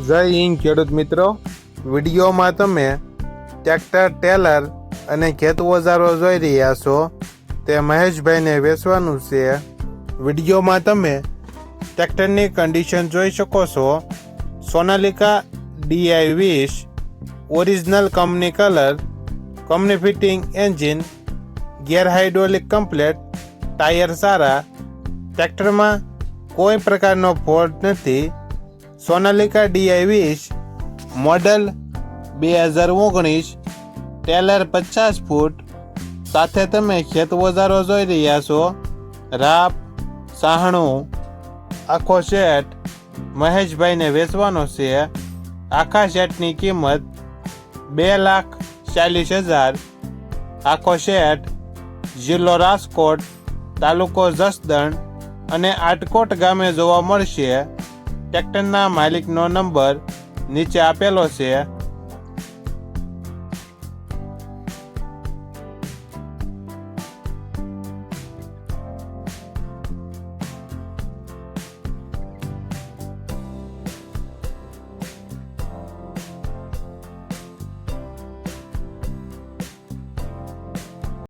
જય હિન્દ ખેડૂત મિત્રો, વિડીયોમાં તમે ટ્રેક્ટર, ટેલર અને ખેત ઓજારો જોઈ રહ્યા છો તે મહેશભાઈને વેચવાનું છે. વિડીયોમાં તમે ટ્રેક્ટરની કન્ડિશન જોઈ શકો છો. Sonalika DI20 original company colour, company fitting engine, gear hydraulic complete, tyre સારા, ટ્રેક્ટરમાં કોઈ પ્રકારનો ફોલ્ટ નથી. Sonalika DI20 model 2019, trailer 50 foot. સાથે તમે ખેત ઓજારો જોઈ રહ્યા છો. રાપ, સાહણું, આખો સેટ મહેશભાઈને વેચવાનો છે. આખા સેટની કિંમત 2,40,000. આખો સેટ જિલ્લો રાજકોટ, તાલુકો જસદણ અને આટકોટ ગામે જોવા મળશે. ટ્રેક્ટરના માલિકનો નંબર નીચે આપેલો છે.